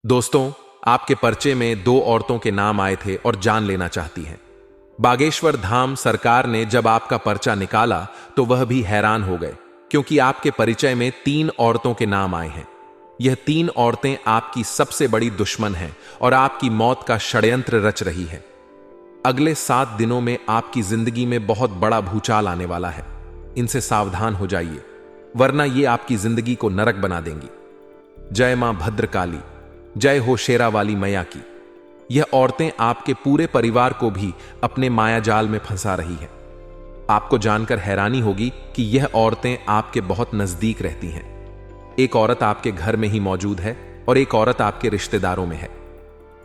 दोस्तों, आपके पर्चे में दो औरतों के नाम आए थे और जान लेना चाहती हैं। बागेश्वर धाम सरकार ने जब आपका पर्चा निकाला तो वह भी हैरान हो गए, क्योंकि आपके परिचय में 3 औरतों के नाम आए हैं। यह 3 औरतें आपकी सबसे बड़ी दुश्मन हैं और आपकी मौत का षड्यंत्र रच रही है। अगले 7 दिनों में आपकी जिंदगी में बहुत बड़ा भूचाल आने वाला है। इनसे सावधान हो जाइए, वरना ये आपकी जिंदगी को नरक बना देंगी। जय मां भद्रकाली, जय हो शेरा वाली मैया की। यह औरतें आपके पूरे परिवार को भी अपने माया जाल में फंसा रही हैं। आपको जानकर हैरानी होगी कि यह औरतें आपके बहुत नजदीक रहती हैं। एक औरत आपके घर में ही मौजूद है और एक औरत आपके रिश्तेदारों में है।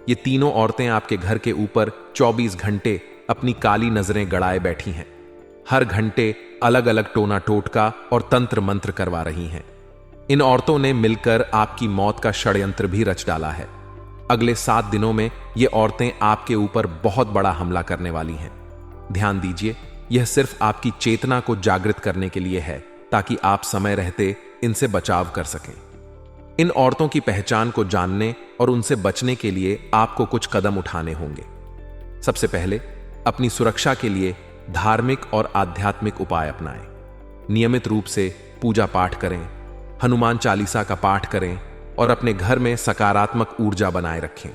ये तीनों औरतें आपके घर के ऊपर 24 घंटे अपनी काली नजरें गड़ाए बैठी हैं। हर घंटे अलग अलग टोना टोटका और तंत्र मंत्र करवा रही हैं। इन औरतों ने मिलकर आपकी मौत का षड्यंत्र भी रच डाला है। अगले 7 दिनों में ये औरतें आपके ऊपर बहुत बड़ा हमला करने वाली हैं। ध्यान दीजिए, यह सिर्फ आपकी चेतना को जागृत करने के लिए है, ताकि आप समय रहते इनसे बचाव कर सकें। इन औरतों की पहचान को जानने और उनसे बचने के लिए आपको कुछ कदम उठाने होंगे। सबसे पहले अपनी सुरक्षा के लिए धार्मिक और आध्यात्मिक उपाय अपनाएं। नियमित रूप से पूजा पाठ करें, हनुमान चालीसा का पाठ करें और अपने घर में सकारात्मक ऊर्जा बनाए रखें।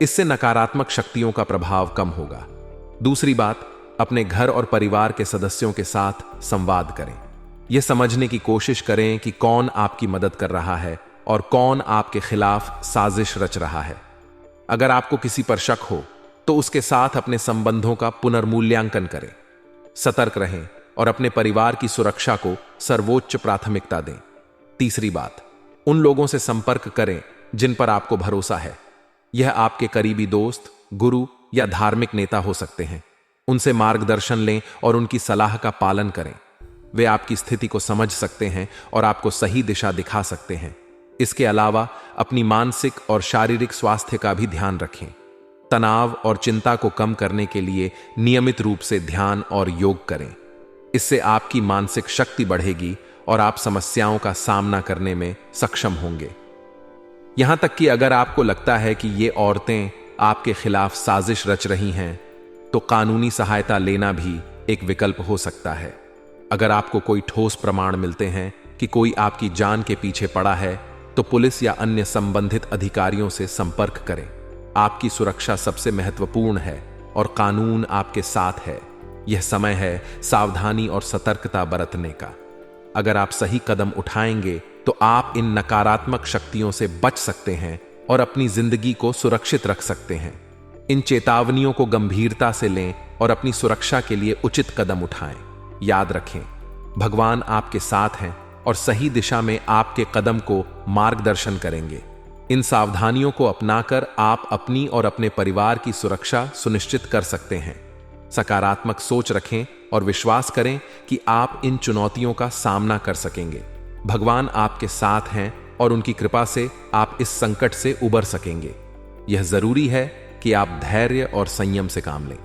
इससे नकारात्मक शक्तियों का प्रभाव कम होगा। दूसरी बात, अपने घर और परिवार के सदस्यों के साथ संवाद करें। यह समझने की कोशिश करें कि कौन आपकी मदद कर रहा है और कौन आपके खिलाफ साजिश रच रहा है। अगर आपको किसी पर शक हो तो उसके साथ अपने संबंधों का पुनर्मूल्यांकन करें। सतर्क रहें और अपने परिवार की सुरक्षा को सर्वोच्च प्राथमिकता दें। तीसरी बात, उन लोगों से संपर्क करें जिन पर आपको भरोसा है। यह आपके करीबी दोस्त, गुरु या धार्मिक नेता हो सकते हैं। उनसे मार्गदर्शन लें और उनकी सलाह का पालन करें। वे आपकी स्थिति को समझ सकते हैं और आपको सही दिशा दिखा सकते हैं। इसके अलावा अपनी मानसिक और शारीरिक स्वास्थ्य का भी ध्यान रखें। तनाव और चिंता को कम करने के लिए नियमित रूप से ध्यान और योग करें। इससे आपकी मानसिक शक्ति बढ़ेगी और आप समस्याओं का सामना करने में सक्षम होंगे। यहां तक कि अगर आपको लगता है कि ये औरतें आपके खिलाफ साजिश रच रही हैं, तो कानूनी सहायता लेना भी एक विकल्प हो सकता है। अगर आपको कोई ठोस प्रमाण मिलते हैं कि कोई आपकी जान के पीछे पड़ा है, तो पुलिस या अन्य संबंधित अधिकारियों से संपर्क करें। आपकी सुरक्षा सबसे महत्वपूर्ण है और कानून आपके साथ है। यह समय है सावधानी और सतर्कता बरतने का। अगर आप सही कदम उठाएंगे तो आप इन नकारात्मक शक्तियों से बच सकते हैं और अपनी जिंदगी को सुरक्षित रख सकते हैं। इन चेतावनियों को गंभीरता से लें और अपनी सुरक्षा के लिए उचित कदम उठाएं। याद रखें, भगवान आपके साथ हैं और सही दिशा में आपके कदम को मार्गदर्शन करेंगे। इन सावधानियों को अपनाकर आप अपनी और अपने परिवार की सुरक्षा सुनिश्चित कर सकते हैं। सकारात्मक सोच रखें और विश्वास करें कि आप इन चुनौतियों का सामना कर सकेंगे। भगवान आपके साथ हैं और उनकी कृपा से आप इस संकट से उबर सकेंगे। यह जरूरी है कि आप धैर्य और संयम से काम लें।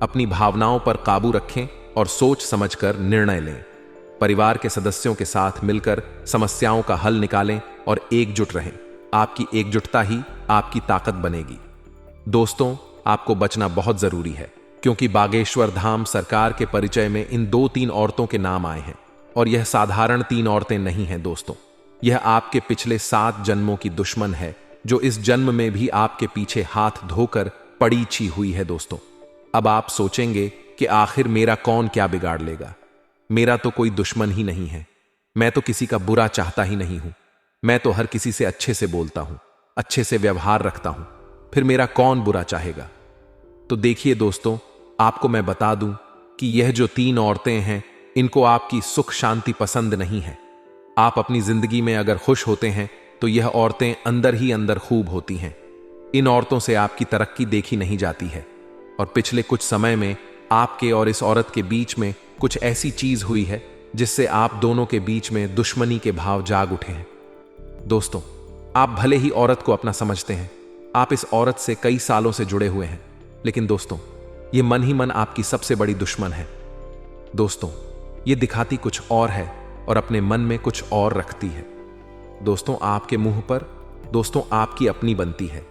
अपनी भावनाओं पर काबू रखें और सोच समझकर निर्णय लें। परिवार के सदस्यों के साथ मिलकर समस्याओं का हल निकालें और एकजुट रहें। आपकी एकजुटता ही आपकी ताकत बनेगी। दोस्तों, आपको बचना बहुत जरूरी है, क्योंकि बागेश्वर धाम सरकार के परिचय में इन 2-3 औरतों के नाम आए हैं और यह साधारण 3 औरतें नहीं हैं दोस्तों। यह आपके पिछले 7 जन्मों की दुश्मन है, जो इस जन्म में भी आपके पीछे हाथ धोकर पड़ी छी हुई है दोस्तों। अब आप सोचेंगे कि आखिर मेरा कौन क्या बिगाड़ लेगा। मेरा तो कोई दुश्मन ही नहीं है। मैं तो किसी का बुरा चाहता ही नहीं हूं। मैं तो हर किसी से अच्छे से बोलता हूं, अच्छे से व्यवहार रखता हूं। फिर मेरा कौन बुरा चाहेगा। तो देखिए दोस्तों, आपको मैं बता दूं कि यह जो 3 औरतें हैं, इनको आपकी सुख शांति पसंद नहीं है। आप अपनी जिंदगी में अगर खुश होते हैं तो यह औरतें अंदर ही अंदर खूब होती हैं। इन औरतों से आपकी तरक्की देखी नहीं जाती है और पिछले कुछ समय में आपके और इस औरत के बीच में कुछ ऐसी चीज हुई है जिससे आप दोनों के बीच में दुश्मनी के भाव जाग उठे हैं। दोस्तों, आप भले ही औरत को अपना समझते हैं, आप इस औरत से कई सालों से जुड़े हुए हैं, लेकिन दोस्तों, यह मन ही मन आपकी सबसे बड़ी दुश्मन है। दोस्तों, यह दिखाती कुछ और है और अपने मन में कुछ और रखती है। दोस्तों, आपके मुंह पर दोस्तों आपकी अपनी बनती है,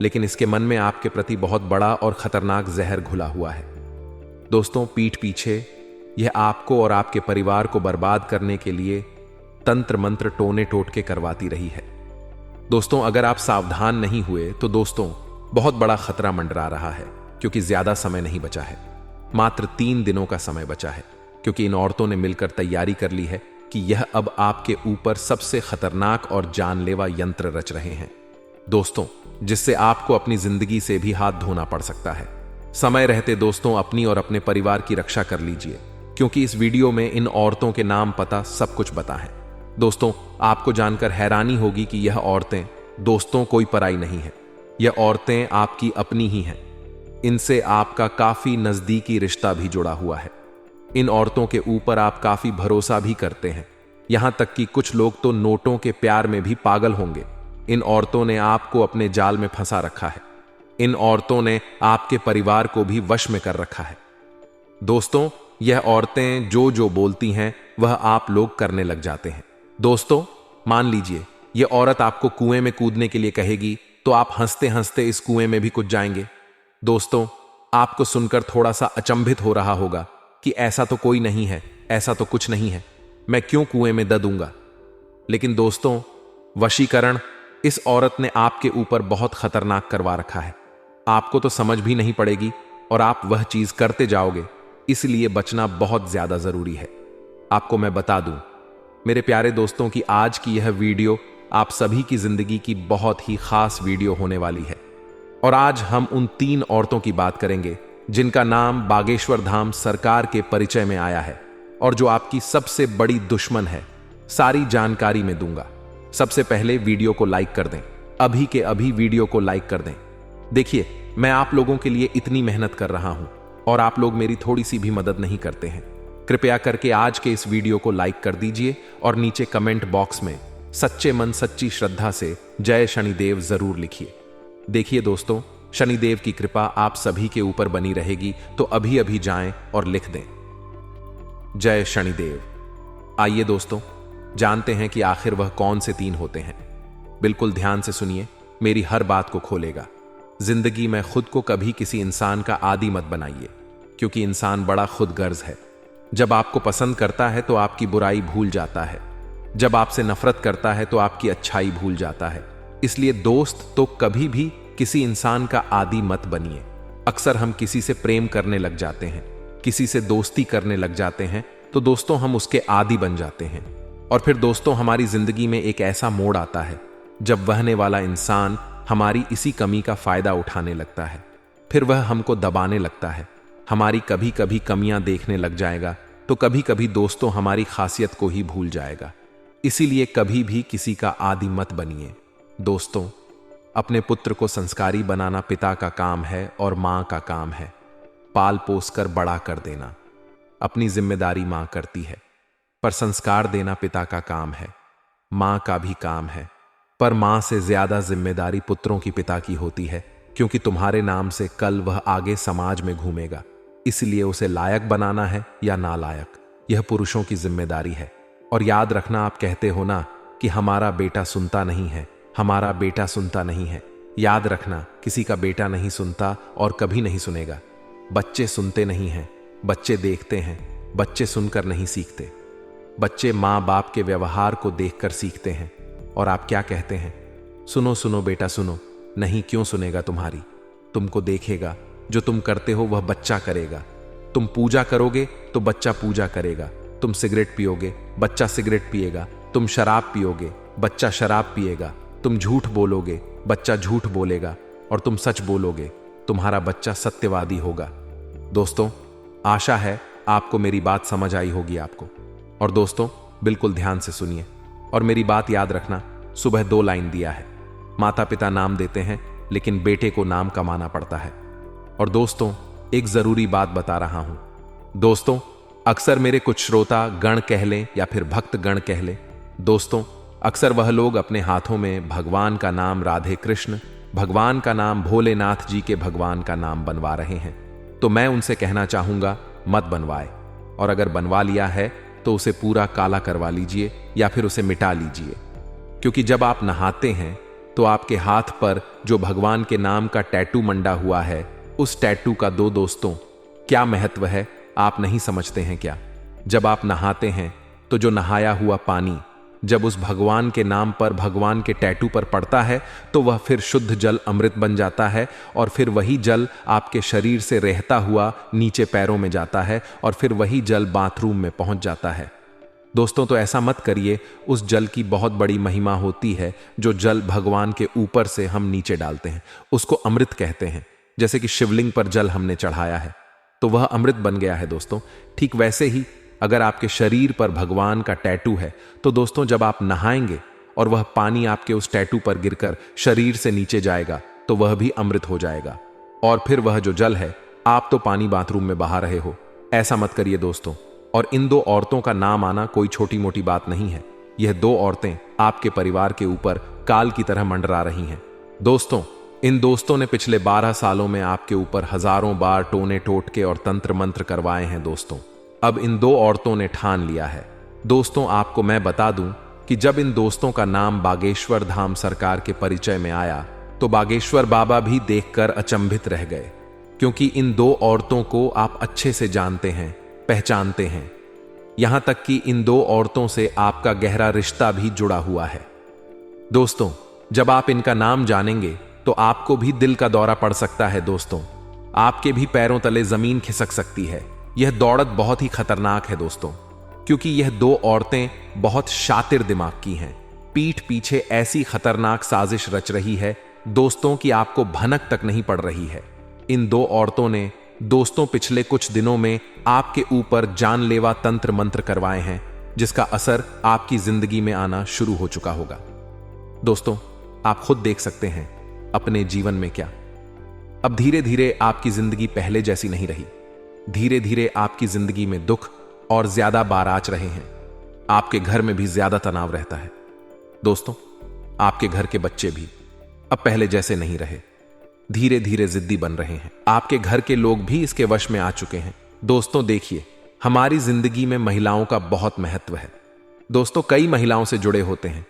लेकिन इसके मन में आपके प्रति बहुत बड़ा और खतरनाक जहर घुला हुआ है। दोस्तों, पीठ पीछे यह आपको और आपके परिवार को बर्बाद करने के लिए तंत्र मंत्र टोने टोटके करवाती रही है। दोस्तों, अगर आप सावधान नहीं हुए तो दोस्तों बहुत बड़ा खतरा मंडरा रहा है, क्योंकि ज्यादा समय नहीं बचा है। मात्र 3 दिनों का समय बचा है, क्योंकि इन औरतों ने मिलकर तैयारी कर ली है कि यह अब आपके ऊपर सबसे खतरनाक और जानलेवा यंत्र रच रहे हैं दोस्तों, जिससे आपको अपनी जिंदगी से भी हाथ धोना पड़ सकता है। समय रहते दोस्तों अपनी और अपने परिवार की रक्षा कर लीजिए, क्योंकि इस वीडियो में इन औरतों के नाम पता सब कुछ बता है। दोस्तों, आपको जानकर हैरानी होगी कि यह औरतें दोस्तों कोई पराई नहीं है, यह औरतें आपकी अपनी ही हैं। इनसे आपका काफी नजदीकी रिश्ता भी जुड़ा हुआ है। इन औरतों के ऊपर आप काफी भरोसा भी करते हैं, यहां तक कि कुछ लोग तो नोटों के प्यार में भी पागल होंगे। इन औरतों ने आपको अपने जाल में फंसा रखा है। इन औरतों ने आपके परिवार को भी वश में कर रखा है। दोस्तों, यह औरतें जो जो बोलती हैं वह आप लोग करने लग जाते हैं। दोस्तों, मान लीजिए यह औरत आपको कुएं में कूदने के लिए कहेगी, तो आप हंसते हंसते इस कुएं में भी कूद जाएंगे। दोस्तों, आपको सुनकर थोड़ा सा अचंभित हो रहा होगा कि ऐसा तो कोई नहीं है, ऐसा तो कुछ नहीं है, मैं क्यों कुएं में दूंगा। लेकिन दोस्तों, वशीकरण इस औरत ने आपके ऊपर बहुत खतरनाक करवा रखा है। आपको तो समझ भी नहीं पड़ेगी और आप वह चीज करते जाओगे, इसलिए बचना बहुत ज्यादा जरूरी है। आपको मैं बता दूं मेरे प्यारे दोस्तों कि आज की यह वीडियो आप सभी की जिंदगी की बहुत ही खास वीडियो होने वाली है। और आज हम उन 3 औरतों की बात करेंगे जिनका नाम बागेश्वर धाम सरकार के परिचय में आया है और जो आपकी सबसे बड़ी दुश्मन है। सारी जानकारी में दूंगा। सबसे पहले वीडियो को लाइक कर दें, अभी के अभी वीडियो को लाइक कर दें। देखिए, मैं आप लोगों के लिए इतनी मेहनत कर रहा हूं और आप लोग मेरी थोड़ी सी भी मदद नहीं करते हैं। कृपया करके आज के इस वीडियो को लाइक कर दीजिए और नीचे कमेंट बॉक्स में सच्चे मन सच्ची श्रद्धा से जय शनिदेव जरूर लिखिए। देखिए दोस्तों, शनिदेव की कृपा आप सभी के ऊपर बनी रहेगी, तो अभी अभी जाएं और लिख दें जय शनिदेव। आइए दोस्तों, जानते हैं कि आखिर वह कौन से 3 होते हैं। बिल्कुल ध्यान से सुनिए, मेरी हर बात को खोलेगा। जिंदगी में खुद को कभी किसी इंसान का आदी मत बनाइए, क्योंकि इंसान बड़ा खुदगर्ज है। जब आपको पसंद करता है तो आपकी बुराई भूल जाता है, जब आपसे नफरत करता है तो आपकी अच्छाई भूल जाता है। इसलिए दोस्त तो कभी भी किसी इंसान का आदी मत बनिए। अक्सर हम किसी से प्रेम करने लग जाते हैं, किसी से दोस्ती करने लग जाते हैं, तो दोस्तों हम उसके आदी बन जाते हैं। और फिर दोस्तों हमारी जिंदगी में एक ऐसा मोड़ आता है जब वहने वाला इंसान हमारी इसी कमी का फायदा उठाने लगता है। फिर वह हमको दबाने लगता है, हमारी कभी कभी कमियां देखने लग जाएगा, तो कभी कभी दोस्तों हमारी खासियत को ही भूल जाएगा। इसीलिए कभी भी किसी का आदी मत बनिए। दोस्तों, अपने पुत्र को संस्कारी बनाना पिता का काम है और मां का काम है। पाल पोस कर बड़ा कर देना अपनी जिम्मेदारी मां करती है, पर संस्कार देना पिता का काम है। मां का भी काम है, पर मां से ज्यादा जिम्मेदारी पुत्रों की पिता की होती है, क्योंकि तुम्हारे नाम से कल वह आगे समाज में घूमेगा। इसलिए उसे लायक बनाना है या नालायक, यह पुरुषों की जिम्मेदारी है। और याद रखना, आप कहते हो ना कि हमारा बेटा सुनता नहीं है, हमारा बेटा सुनता नहीं है। याद रखना, किसी का बेटा नहीं सुनता और कभी नहीं सुनेगा। बच्चे सुनते नहीं हैं, बच्चे देखते हैं, बच्चे सुनकर नहीं सीखते। बच्चे माँ बाप के व्यवहार को देखकर सीखते हैं। और आप क्या कहते हैं? सुनो सुनो बेटा सुनो। नहीं, क्यों सुनेगा तुम्हारी? तुमको देखेगा, जो तुम करते हो वह बच्चा करेगा। तुम पूजा करोगे तो बच्चा पूजा करेगा। तुम सिगरेट पियोगे, बच्चा सिगरेट पिएगा। तुम शराब पियोगे, बच्चा शराब पिएगा। तुम झूठ बोलोगे, बच्चा झूठ बोलेगा। और तुम सच बोलोगे, तुम्हारा बच्चा सत्यवादी होगा। दोस्तों, आशा है आपको मेरी बात समझ आई होगी आपको। और दोस्तों, बिल्कुल ध्यान से सुनिए और मेरी बात याद रखना। सुबह 2 लाइन दिया है। माता पिता नाम देते हैं, लेकिन बेटे को नाम कमाना पड़ता है। और दोस्तों, एक जरूरी बात बता रहा हूं। दोस्तों, अक्सर मेरे कुछ श्रोता गण कह लें या फिर भक्त गण कह लें, दोस्तों अक्सर वह लोग अपने हाथों में भगवान का नाम राधे कृष्ण, भगवान का नाम भोलेनाथ जी के भगवान का नाम बनवा रहे हैं। तो मैं उनसे कहना चाहूंगा, मत बनवाए। और अगर बनवा लिया है तो उसे पूरा काला करवा लीजिए या फिर उसे मिटा लीजिए। क्योंकि जब आप नहाते हैं तो आपके हाथ पर जो भगवान के नाम का टैटू मंडा हुआ है, उस टैटू का दोस्तों क्या महत्व है आप नहीं समझते हैं क्या? जब आप नहाते हैं तो जो नहाया हुआ पानी जब उस भगवान के नाम पर भगवान के टैटू पर पड़ता है तो वह फिर शुद्ध जल अमृत बन जाता है, और फिर वही जल आपके शरीर से रहता हुआ नीचे पैरों में जाता है, और फिर वही जल बाथरूम में पहुंच जाता है। दोस्तों, तो ऐसा मत करिए, उस जल की बहुत बड़ी महिमा होती है। जो जल भगवान के ऊपर से हम नीचे डालते हैं उसको अमृत कहते हैं। जैसे कि शिवलिंग पर जल हमने चढ़ाया है तो वह अमृत बन गया है दोस्तों। ठीक वैसे ही अगर आपके शरीर पर भगवान का टैटू है तो दोस्तों जब आप नहाएंगे और वह पानी आपके उस टैटू पर गिरकर शरीर से नीचे जाएगा तो वह भी अमृत हो जाएगा, और फिर वह जो जल है, आप तो पानी बाथरूम में बहा रहे हो। ऐसा मत करिए दोस्तों। और इन दो औरतों का नाम आना कोई छोटी मोटी बात नहीं है। यह दो औरतें आपके परिवार के ऊपर काल की तरह मंडरा रही हैं। दोस्तों, इन दोस्तों ने पिछले 12 सालों में आपके ऊपर हजारों बार टोने टोटके और तंत्र मंत्र करवाए हैं दोस्तों। अब इन दो औरतों ने ठान लिया है। दोस्तों, आपको मैं बता दूं कि जब इन दोस्तों का नाम बागेश्वर धाम सरकार के परिचय में आया तो बागेश्वर बाबा भी देखकर अचंभित रह गए, क्योंकि इन दो औरतों को आप अच्छे से जानते हैं, पहचानते हैं। यहां तक कि इन दो औरतों से आपका गहरा रिश्ता भी जुड़ा हुआ है। दोस्तों, जब आप इनका नाम जानेंगे तो आपको भी दिल का दौरा पड़ सकता है दोस्तों। आपके भी पैरों तले जमीन खिसक सकती है। यह दौड़त बहुत ही खतरनाक है दोस्तों, क्योंकि यह दो औरतें बहुत शातिर दिमाग की हैं। पीठ पीछे ऐसी खतरनाक साजिश रच रही है दोस्तों कि आपको भनक तक नहीं पड़ रही है। इन दो औरतों ने दोस्तों पिछले कुछ दिनों में आपके ऊपर जानलेवा तंत्र मंत्र करवाए हैं, जिसका असर आपकी जिंदगी में आना शुरू हो चुका होगा। दोस्तों, आप खुद देख सकते हैं अपने जीवन में क्या अब धीरे धीरे आपकी जिंदगी पहले जैसी नहीं रही। धीरे धीरे आपकी जिंदगी में दुख और ज्यादा बार आच रहे हैं। आपके घर में भी ज्यादा तनाव रहता है। दोस्तों, आपके घर के बच्चे भी अब पहले जैसे नहीं रहे, धीरे धीरे जिद्दी बन रहे हैं। आपके घर के लोग भी इसके वश में आ चुके हैं। दोस्तों देखिए, हमारी जिंदगी में महिलाओं का बहुत महत्व है। दोस्तों, कई महिलाओं से जुड़े होते हैं।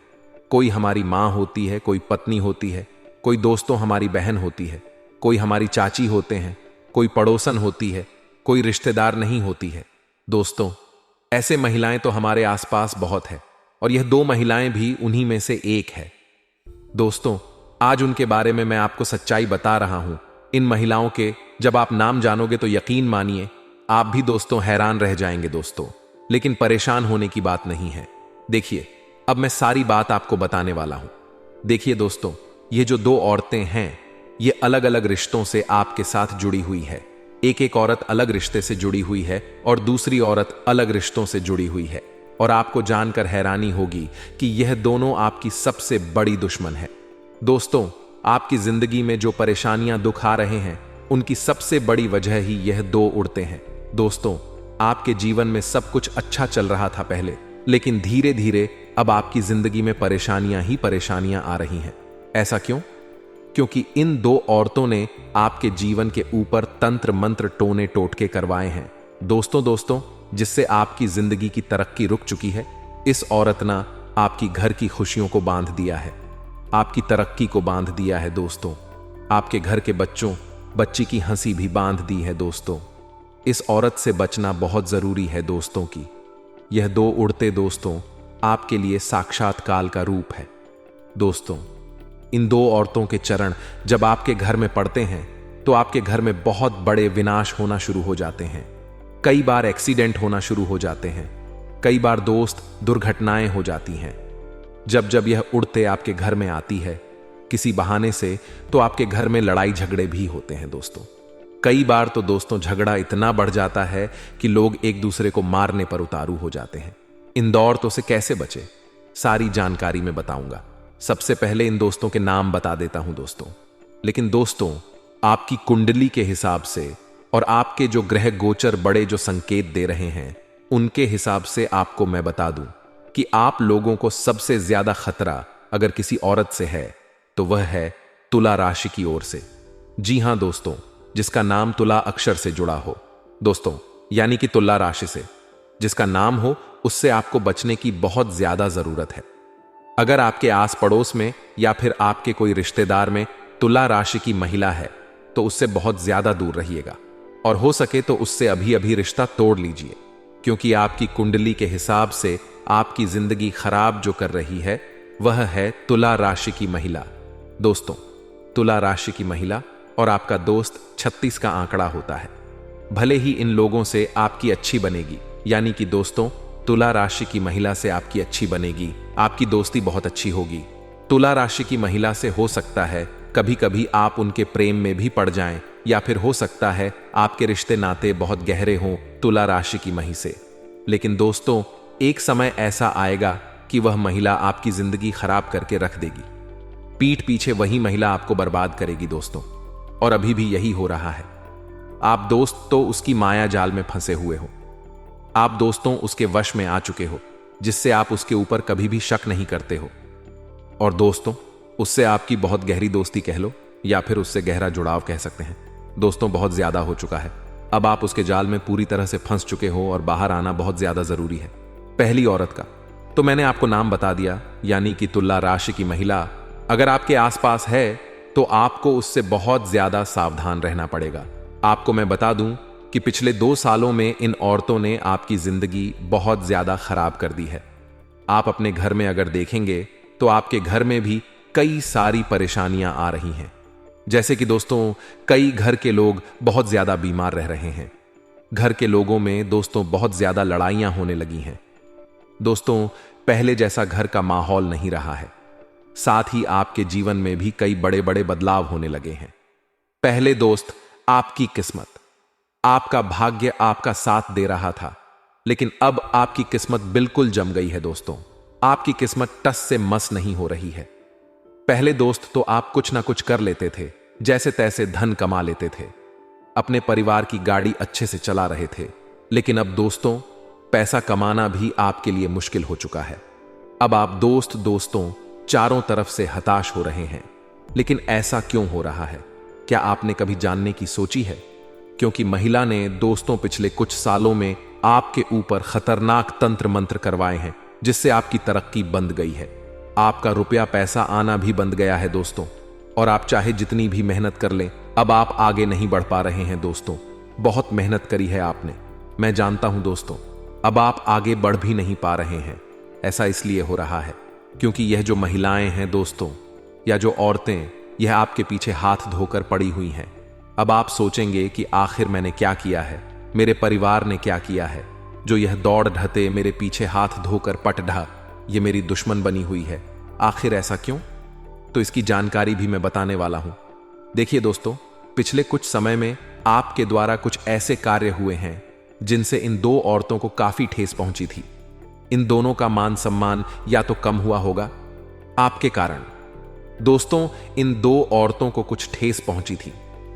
कोई हमारी माँ होती है, कोई पत्नी होती है, कोई दोस्तों हमारी बहन होती है, कोई हमारी चाची होते हैं, कोई पड़ोसन होती है, कोई रिश्तेदार नहीं होती है। दोस्तों, ऐसे महिलाएं तो हमारे आसपास बहुत है, और यह दो महिलाएं भी उन्हीं में से एक है। दोस्तों, आज उनके बारे में मैं आपको सच्चाई बता रहा हूं। इन महिलाओं के जब आप नाम जानोगे तो यकीन मानिए आप भी दोस्तों हैरान रह जाएंगे दोस्तों। लेकिन परेशान होने की बात नहीं है। देखिए, अब मैं सारी बात आपको बताने वाला हूं। देखिए दोस्तों, ये जो दो औरतें हैं, ये अलग अलग रिश्तों से आपके साथ जुड़ी हुई है। एक एक औरत अलग रिश्ते से जुड़ी हुई है और दूसरी औरत अलग रिश्तों से जुड़ी हुई है। और आपको जानकर हैरानी होगी कि यह दोनों आपकी सबसे बड़ी दुश्मन है। दोस्तों, आपकी जिंदगी में जो परेशानियां दुख आ रहे हैं, उनकी सबसे बड़ी वजह ही यह दो उड़ते हैं। दोस्तों, आपके जीवन में सब कुछ अच्छा चल रहा था पहले, लेकिन धीरे धीरे अब आपकी जिंदगी में परेशानियां ही परेशानियां आ रही हैं। ऐसा क्यों? क्योंकि इन दो औरतों ने आपके जीवन के ऊपर तंत्र मंत्र टोने टोटके करवाए हैं। दोस्तों, जिससे आपकी जिंदगी की तरक्की रुक चुकी है। इस औरत ने आपकी घर की खुशियों को बांध दिया है, आपकी तरक्की को बांध दिया है दोस्तों। आपके घर के बच्ची की हंसी भी बांध दी है दोस्तों। इस औरत से बचना बहुत जरूरी है दोस्तों की। यह दो उड़ते दोस्तों आपके लिए साक्षात काल का रूप है। दोस्तों, इन दो औरतों के चरण जब आपके घर में पड़ते हैं तो आपके घर में बहुत बड़े विनाश होना शुरू हो जाते हैं। कई बार एक्सीडेंट होना शुरू हो जाते हैं। कई बार दोस्त दुर्घटनाएं हो जाती हैं। जब जब यह उड़ते आपके घर में आती है किसी बहाने से, तो आपके घर में लड़ाई झगड़े भी होते हैं दोस्तों। कई बार तो दोस्तों झगड़ा इतना बढ़ जाता है कि लोग एक दूसरे को मारने पर उतारू हो जाते हैं। इन दो औरतों से कैसे बचे, सारी जानकारी मैं बताऊंगा। सबसे पहले इन दोस्तों के नाम बता देता हूं दोस्तों। लेकिन दोस्तों, आपकी कुंडली के हिसाब से और आपके जो ग्रह गोचर बड़े जो संकेत दे रहे हैं, उनके हिसाब से आपको मैं बता दूं कि आप लोगों को सबसे ज्यादा खतरा अगर किसी औरत से है तो वह है तुला राशि की ओर से। जी हां दोस्तों, जिसका नाम तुला अक्षर से जुड़ा हो दोस्तों, यानी कि तुला राशि से जिसका नाम हो, उससे आपको बचने की बहुत ज्यादा जरूरत है। अगर आपके आस पड़ोस में या फिर आपके कोई रिश्तेदार में तुला राशि की महिला है तो उससे बहुत ज्यादा दूर रहिएगा, और हो सके तो उससे अभी अभी रिश्ता तोड़ लीजिए, क्योंकि आपकी कुंडली के हिसाब से आपकी जिंदगी खराब जो कर रही है वह है तुला राशि की महिला। दोस्तों, तुला राशि की महिला और आपका दोस्त 36 का आंकड़ा होता है। भले ही इन लोगों से आपकी अच्छी बनेगी, यानी कि दोस्तों तुला राशि की महिला से आपकी अच्छी बनेगी, आपकी दोस्ती बहुत अच्छी होगी। तुला राशि की महिला से हो सकता है कभी कभी आप उनके प्रेम में भी पड़ जाएं, या फिर हो सकता है आपके रिश्ते नाते बहुत गहरे हों तुला राशि की मही से। लेकिन दोस्तों, एक समय ऐसा आएगा कि वह महिला आपकी जिंदगी खराब करके रख देगी। पीठ पीछे वही महिला आपको बर्बाद करेगी दोस्तों, और अभी भी यही हो रहा है। आप दोस्त तो उसकी माया जाल में फंसे हुए हो, आप दोस्तों उसके वश में आ चुके हो, जिससे आप उसके ऊपर कभी भी शक नहीं करते हो। और दोस्तों, उससे आपकी बहुत गहरी दोस्ती कह लो या फिर उससे गहरा जुड़ाव कह सकते हैं, दोस्तों बहुत ज्यादा हो चुका है। अब आप उसके जाल में पूरी तरह से फंस चुके हो और बाहर आना बहुत ज्यादा जरूरी है। पहली औरत का तो मैंने आपको नाम बता दिया, यानी कि तुला राशि की महिला अगर आपके आसपास है तो आपको उससे बहुत ज्यादा सावधान रहना पड़ेगा। आपको मैं बता दूं कि पिछले 2 सालों में इन औरतों ने आपकी जिंदगी बहुत ज्यादा खराब कर दी है। आप अपने घर में अगर देखेंगे तो आपके घर में भी कई सारी परेशानियां आ रही हैं। जैसे कि दोस्तों, कई घर के लोग बहुत ज्यादा बीमार रह रहे हैं। घर के लोगों में दोस्तों बहुत ज्यादा लड़ाइयां होने लगी हैं। दोस्तों, पहले जैसा घर का माहौल नहीं रहा है। साथ ही आपके जीवन में भी कई बड़े बड़े बदलाव होने लगे हैं। पहले दोस्त आपकी किस्मत, आपका भाग्य आपका साथ दे रहा था, लेकिन अब आपकी किस्मत बिल्कुल जम गई है दोस्तों। आपकी किस्मत टस से मस नहीं हो रही है। पहले दोस्त तो आप कुछ ना कुछ कर लेते थे, जैसे तैसे धन कमा लेते थे, अपने परिवार की गाड़ी अच्छे से चला रहे थे। लेकिन अब दोस्तों, पैसा कमाना भी आपके लिए मुश्किल हो चुका है। अब आप दोस्तों चारों तरफ से हताश हो रहे हैं। लेकिन ऐसा क्यों हो रहा है? क्या आपने कभी जानने की सोची है? क्योंकि महिला ने दोस्तों पिछले कुछ सालों में आपके ऊपर खतरनाक तंत्र मंत्र करवाए हैं, जिससे आपकी तरक्की बंद गई है। आपका रुपया पैसा आना भी बंद गया है दोस्तों, और आप चाहे जितनी भी मेहनत कर लें, अब आप आगे नहीं बढ़ पा रहे हैं दोस्तों। बहुत मेहनत करी है आपने, मैं जानता हूं दोस्तों, अब आप आगे बढ़ भी नहीं पा रहे हैं। ऐसा इसलिए हो रहा है क्योंकि यह जो महिलाएं हैं दोस्तों, या जो औरतें, यह आपके पीछे हाथ धोकर पड़ी हुई हैं। अब आप सोचेंगे कि आखिर मैंने क्या किया है, मेरे परिवार ने क्या किया है, जो यह दौड़ ढहते मेरे पीछे हाथ धोकर पट ढहा, ये मेरी दुश्मन बनी हुई है। आखिर ऐसा क्यों? तो इसकी जानकारी भी मैं बताने वाला हूं। देखिए दोस्तों, पिछले कुछ समय में आपके द्वारा कुछ ऐसे कार्य हुए हैं जिनसे इन 2 औरतों को काफी ठेस पहुंची थी। इन दोनों का मान सम्मान या तो कम हुआ होगा आपके कारण। दोस्तों, इन 2 औरतों को कुछ ठेस पहुंची थी,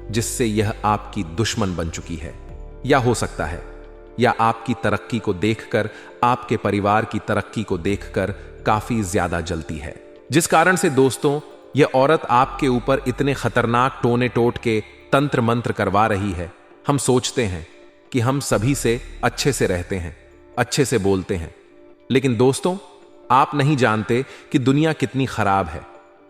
जिससे यह आपकी दुश्मन बन चुकी है। या हो सकता है या आपकी तरक्की को देखकर, आपके परिवार की तरक्की को देखकर काफी ज्यादा जलती है, जिस कारण से दोस्तों यह औरत आपके ऊपर इतने खतरनाक टोने टोट के तंत्र मंत्र करवा रही है। हम सोचते हैं कि हम सभी से अच्छे से रहते हैं, अच्छे से बोलते हैं, लेकिन दोस्तों आप नहीं जानते कि दुनिया कितनी खराब है।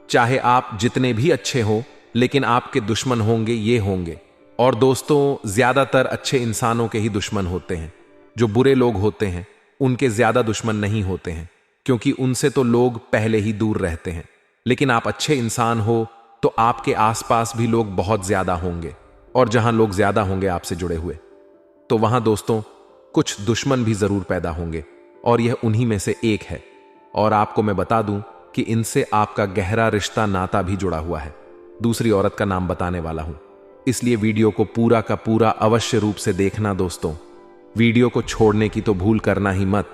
चाहे आप जितने भी अच्छे हो, लेकिन आपके दुश्मन होंगे ये होंगे। और दोस्तों, ज्यादातर अच्छे इंसानों के ही दुश्मन होते हैं। जो बुरे लोग होते हैं उनके ज्यादा दुश्मन नहीं होते हैं, क्योंकि उनसे तो लोग पहले ही दूर रहते हैं। लेकिन आप अच्छे इंसान हो तो आपके आसपास भी लोग बहुत ज्यादा होंगे, और जहां लोग ज्यादा होंगे आपसे जुड़े हुए, तो वहां दोस्तों कुछ दुश्मन भी जरूर पैदा होंगे, और यह उन्हीं में से एक है। और आपको मैं बता दूं कि इनसे आपका गहरा रिश्ता नाता भी जुड़ा हुआ है। दूसरी औरत का नाम बताने वाला हूं, इसलिए वीडियो को पूरा का पूरा अवश्य रूप से देखना दोस्तों। वीडियो को छोड़ने की तो भूल करना ही मत।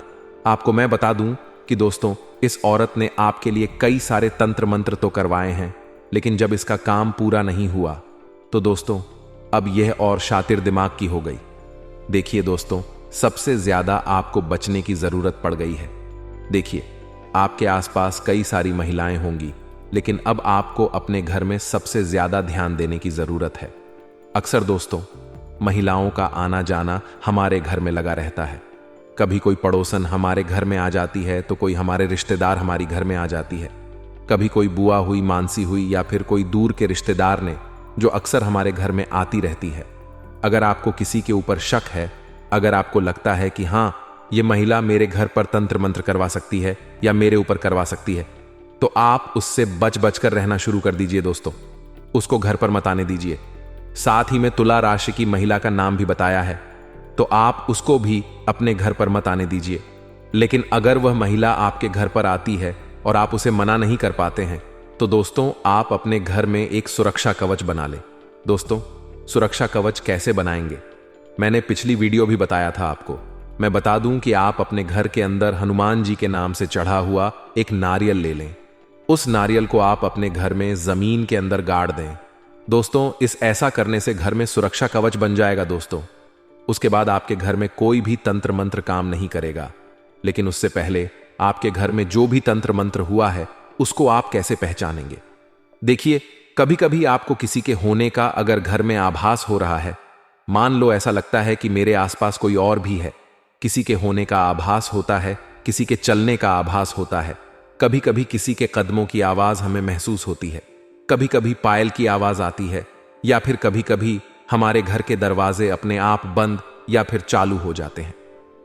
आपको मैं बता दूं कि दोस्तों, इस औरत ने आपके लिए कई सारे तंत्र मंत्र तो करवाए हैं, लेकिन जब इसका काम पूरा नहीं हुआ तो दोस्तों अब यह और शातिर दिमाग की हो गई। देखिए दोस्तों, सबसे ज्यादा आपको बचने की जरूरत पड़ गई है। देखिए, आपके आसपास कई सारी महिलाएं होंगी, लेकिन अब आपको अपने घर में सबसे ज्यादा ध्यान देने की जरूरत है। अक्सर दोस्तों महिलाओं का आना जाना हमारे घर में लगा रहता है। कभी कोई पड़ोसन हमारे घर में आ जाती है तो कोई हमारे रिश्तेदार हमारी घर में आ जाती है। कभी कोई बुआ हुई, मानसी हुई या फिर कोई दूर के रिश्तेदार ने जो अक्सर हमारे घर में आती रहती है। अगर आपको किसी के ऊपर शक है, अगर आपको लगता है कि हाँ ये महिला मेरे घर पर तंत्र मंत्र करवा सकती है या मेरे ऊपर करवा सकती है, तो आप उससे बच बच कर रहना शुरू कर दीजिए दोस्तों। उसको घर पर मत आने दीजिए। साथ ही में तुला राशि की महिला का नाम भी बताया है, तो आप उसको भी अपने घर पर मत आने दीजिए। लेकिन अगर वह महिला आपके घर पर आती है और आप उसे मना नहीं कर पाते हैं, तो दोस्तों आप अपने घर में एक सुरक्षा कवच बना लें। दोस्तों, सुरक्षा कवच कैसे बनाएंगे, मैंने पिछली वीडियो भी बताया था आपको। मैं बता दूं कि आप अपने घर के अंदर हनुमान जी के नाम से चढ़ा हुआ एक नारियल ले लें। उस नारियल को आप अपने घर में जमीन के अंदर गाड़ दें। दोस्तों, इस ऐसा करने से घर में सुरक्षा कवच बन जाएगा दोस्तों। उसके बाद आपके घर में कोई भी तंत्र मंत्र काम नहीं करेगा। लेकिन उससे पहले आपके घर में जो भी तंत्र मंत्र हुआ है उसको आप कैसे पहचानेंगे? देखिए, कभी कभी आपको किसी के होने का अगर घर में आभास हो रहा है, मान लो ऐसा लगता है कि मेरे आसपास कोई और भी है, किसी के होने का आभास होता है, किसी के चलने का आभास होता है, कभी कभी किसी के कदमों की आवाज हमें महसूस होती है, कभी कभी पायल की आवाज आती है, या फिर कभी कभी हमारे घर के दरवाजे अपने आप बंद या फिर चालू हो जाते हैं,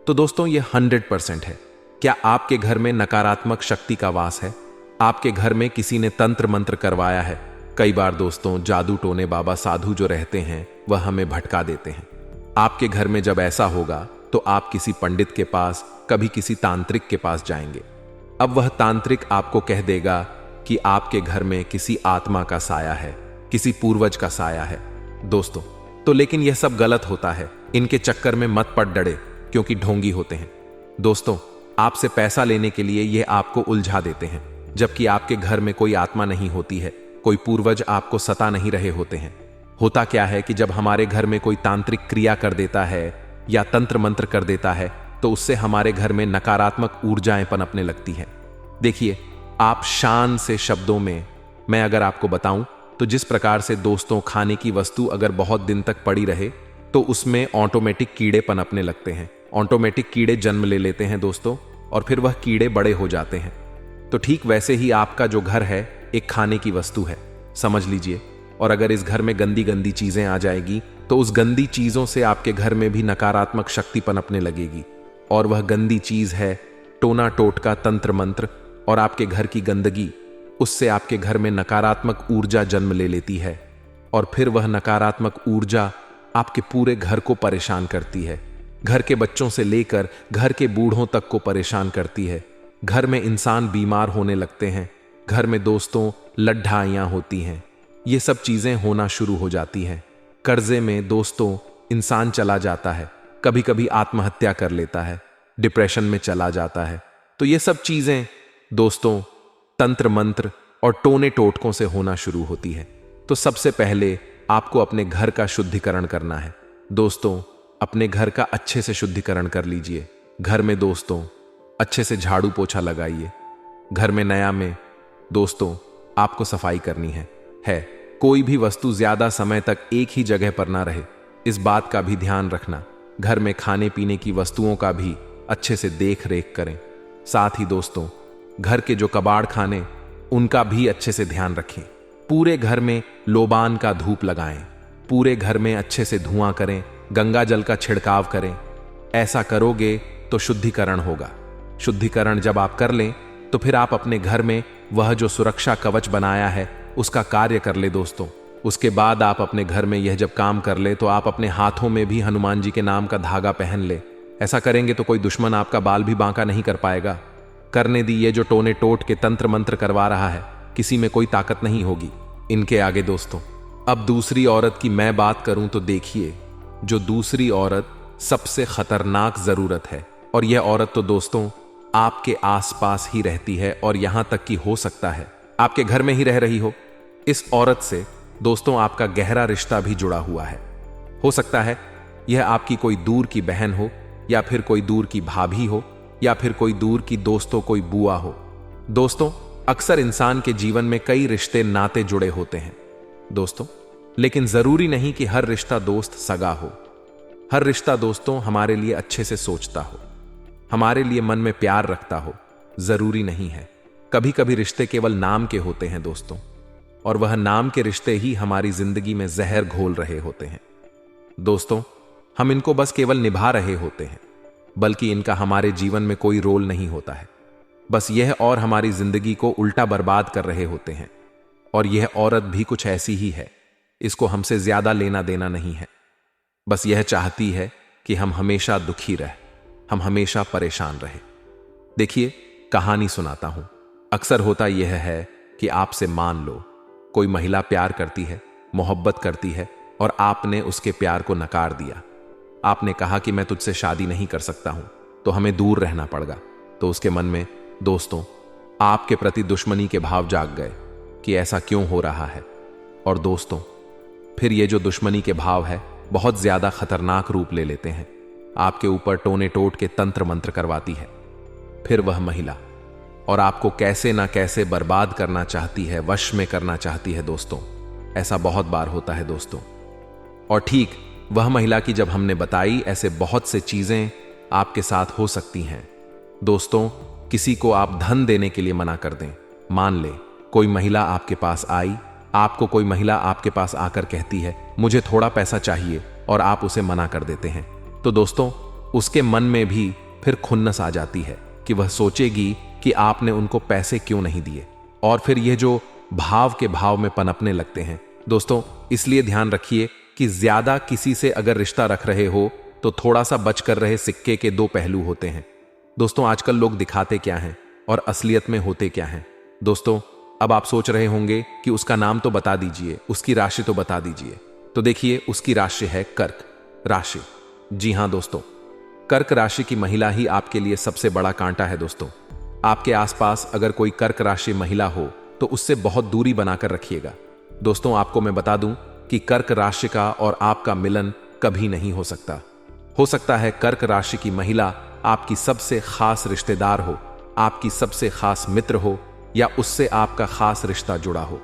तो दोस्तों ये 100% है। क्या आपके घर में नकारात्मक शक्ति का वास है? आपके घर में किसी ने तंत्र मंत्र करवाया है? कई बार दोस्तों जादू टोने बाबा साधु जो रहते हैं वह हमें भटका देते हैं। आपके घर में जब ऐसा होगा तो आप किसी पंडित के पास, कभी किसी तांत्रिक के पास जाएंगे। अब वह तांत्रिक आपको कह देगा कि आपके घर में किसी आत्मा का साया है, किसी पूर्वज का साया है। दोस्तों, तो लेकिन यह सब गलत होता है। इनके चक्कर में मत पड़ डरे, क्योंकि ढोंगी होते हैं। दोस्तों, आपसे पैसा लेने के लिए यह आपको उलझा देते हैं, जबकि आपके घर में कोई आत्मा नहीं होती है, कोई पूर्वज आपको सता नहीं रहे होते हैं। होता क्या है कि जब हमारे घर में कोई तांत्रिक क्रिया कर देता है या तंत्र मंत्र कर देता है, तो उससे हमारे घर में नकारात्मक ऊर्जाएं पनपने लगती हैं। देखिए, आप शान से शब्दों में मैं अगर आपको बताऊं तो जिस प्रकार से दोस्तों खाने की वस्तु अगर बहुत दिन तक पड़ी रहे तो उसमें ऑटोमेटिक कीड़े पनपने लगते हैं, ऑटोमेटिक कीड़े जन्म ले लेते हैं दोस्तों, और फिर वह कीड़े बड़े हो जाते हैं। तो ठीक वैसे ही आपका जो घर है एक खाने की वस्तु है, समझ लीजिए। और अगर इस घर में गंदी गंदी चीजें आ जाएगी तो उस गंदी चीजों से आपके घर में भी नकारात्मक शक्ति पनपने लगेगी, और वह गंदी चीज है टोना टोटका, तंत्र मंत्र, और आपके घर की गंदगी, उससे आपके घर में नकारात्मक ऊर्जा जन्म ले लेती है, और फिर वह नकारात्मक ऊर्जा आपके पूरे घर को परेशान करती है। घर के बच्चों से लेकर घर के बूढ़ों तक को परेशान करती है। घर में इंसान बीमार होने लगते हैं, घर में दोस्तों लड्ढाइयां होती हैं, ये सब चीजें होना शुरू हो जाती हैं। कर्जे में दोस्तों इंसान चला जाता है, कभी कभी आत्महत्या कर लेता है, डिप्रेशन में चला जाता है। तो ये सब चीजें दोस्तों तंत्र मंत्र और टोने टोटकों से होना शुरू होती है। तो सबसे पहले आपको अपने घर का शुद्धिकरण करना है। दोस्तों, अपने घर का अच्छे से शुद्धिकरण कर लीजिए। घर में दोस्तों अच्छे से झाड़ू पोछा लगाइए। घर में नया में दोस्तों आपको सफाई करनी है। कोई भी वस्तु ज्यादा समय तक एक ही जगह पर ना रहे, इस बात का भी ध्यान रखना। घर में खाने पीने की वस्तुओं का भी अच्छे से देख रेख करें। साथ ही दोस्तों घर के जो कबाड़ खाने, उनका भी अच्छे से ध्यान रखें। पूरे घर में लोबान का धूप लगाएं, पूरे घर में अच्छे से धुआं करें, गंगा जल का छिड़काव करें। ऐसा करोगे तो शुद्धिकरण होगा। शुद्धिकरण जब आप कर लें तो फिर आप अपने घर में वह जो सुरक्षा कवच बनाया है उसका कार्य कर ले दोस्तों। उसके बाद आप अपने घर में यह जब काम कर ले तो आप अपने हाथों में भी हनुमान जी के नाम का धागा पहन ले। ऐसा करेंगे तो कोई दुश्मन आपका बाल भी बांका नहीं कर पाएगा। करने दी ये जो टोने टोट के तंत्र मंत्र करवा रहा है, किसी में कोई ताकत नहीं होगी इनके आगे दोस्तों। अब दूसरी औरत की मैं बात करूं तो देखिए, जो दूसरी औरत सबसे खतरनाक जरूरत है, और यह औरत तो दोस्तों आपके आसपास ही रहती है, और यहां तक कि हो सकता है आपके घर में ही रह रही हो। इस औरत से दोस्तों आपका गहरा रिश्ता भी जुड़ा हुआ है। हो सकता है यह आपकी कोई दूर की बहन हो, या फिर कोई दूर की भाभी हो, या फिर कोई दूर की दोस्तों कोई बुआ हो। दोस्तों अक्सर इंसान के जीवन में कई रिश्ते नाते जुड़े होते हैं दोस्तों, लेकिन जरूरी नहीं कि हर रिश्ता दोस्त सगा हो। हर रिश्ता दोस्तों हमारे लिए अच्छे से सोचता हो। हमारे लिए मन में प्यार रखता हो, जरूरी नहीं है। कभी कभी रिश्ते केवल नाम के होते हैं दोस्तों, और वह नाम के रिश्ते ही हमारी जिंदगी में जहर घोल रहे होते हैं। दोस्तों, हम इनको बस केवल निभा रहे होते हैं, बल्कि इनका हमारे जीवन में कोई रोल नहीं होता है। बस यह और हमारी जिंदगी को उल्टा बर्बाद कर रहे होते हैं। और यह औरत भी कुछ ऐसी ही है, इसको हमसे ज्यादा लेना देना नहीं है। बस यह चाहती है कि हम हमेशा दुखी रहे, हम हमेशा परेशान रहे। देखिए, कहानी सुनाता हूं। अक्सर होता यह है कि आपसे मान लो कोई महिला प्यार करती है, मोहब्बत करती है, और आपने उसके प्यार को नकार दिया। आपने कहा कि मैं तुझसे शादी नहीं कर सकता हूं, तो हमें दूर रहना पड़ेगा। तो उसके मन में दोस्तों आपके प्रति दुश्मनी के भाव जाग गए कि ऐसा क्यों हो रहा है। और दोस्तों, फिर ये जो दुश्मनी के भाव है बहुत ज्यादा खतरनाक रूप ले लेते हैं। आपके ऊपर टोने टोट के तंत्र मंत्र करवाती है। फिर वह महिला और आपको कैसे ना कैसे बर्बाद करना चाहती है, वश में करना चाहती है। दोस्तों, ऐसा बहुत बार होता है दोस्तों। और ठीक वह महिला की जब हमने बताई, ऐसे बहुत से चीजें आपके साथ हो सकती हैं। दोस्तों, किसी को आप धन देने के लिए मना कर दें। मान ले कोई महिला आपके पास आई, आपको कोई महिला आपके पास आकर कहती है मुझे थोड़ा पैसा चाहिए, और आप उसे मना कर देते हैं। तो दोस्तों, उसके मन में भी फिर खुन्नस आ जाती है कि वह सोचेगी कि आपने उनको पैसे क्यों नहीं दिए, और फिर यह जो भाव के भाव में पनपने लगते हैं। दोस्तों, इसलिए ध्यान रखिए कि ज्यादा किसी से अगर रिश्ता रख रहे हो तो थोड़ा सा बच कर रहे सिक्के के दो पहलू होते हैं। दोस्तों, आजकल लोग दिखाते क्या हैं और असलियत में होते क्या हैं। दोस्तों, अब आप सोच रहे होंगे कि उसका नाम तो बता दीजिए, उसकी राशि तो बता दीजिए। तो देखिए, उसकी राशि है कर्क राशि। जी हां दोस्तों, कर्क राशि की महिला ही आपके लिए सबसे बड़ा कांटा है। दोस्तों, आपके आसपास अगर कोई कर्क राशि महिला हो तो उससे बहुत दूरी बनाकर रखिएगा। दोस्तों, आपको मैं बता दूं कि कर्क राशि का और आपका मिलन कभी नहीं हो सकता। हो सकता है कर्क राशि की महिला आपकी सबसे खास रिश्तेदार हो, आपकी सबसे खास मित्र हो, या उससे आपका खास रिश्ता जुड़ा हो।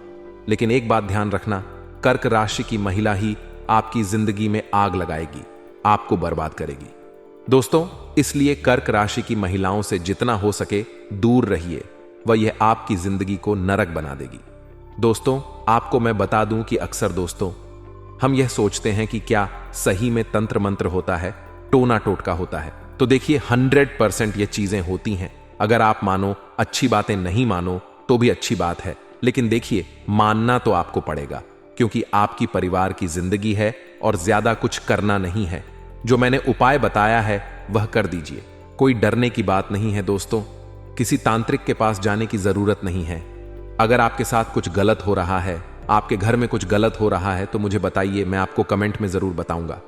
लेकिन एक बात ध्यान रखना, कर्क राशि की महिला ही आपकी जिंदगी में आग लगाएगी, आपको बर्बाद करेगी। दोस्तों, इसलिए कर्क राशि की महिलाओं से जितना हो सके दूर रहिए, वह यह आपकी जिंदगी को नरक बना देगी। दोस्तों, आपको मैं बता दूं कि अक्सर दोस्तों हम यह सोचते हैं कि क्या सही में तंत्र मंत्र होता है, टोना टोटका होता है। तो देखिए, 100% ये चीजें होती हैं। अगर आप मानो, अच्छी बातें नहीं मानो तो भी अच्छी बात है, लेकिन देखिए, मानना तो आपको पड़ेगा, क्योंकि आपकी परिवार की जिंदगी है और ज्यादा कुछ करना नहीं है। जो मैंने उपाय बताया है वह कर दीजिए। कोई डरने की बात नहीं है दोस्तों, किसी तांत्रिक के पास जाने की जरूरत नहीं है। अगर आपके साथ कुछ गलत हो रहा है, आपके घर में कुछ गलत हो रहा है, तो मुझे बताइए, मैं आपको कमेंट में जरूर बताऊंगा।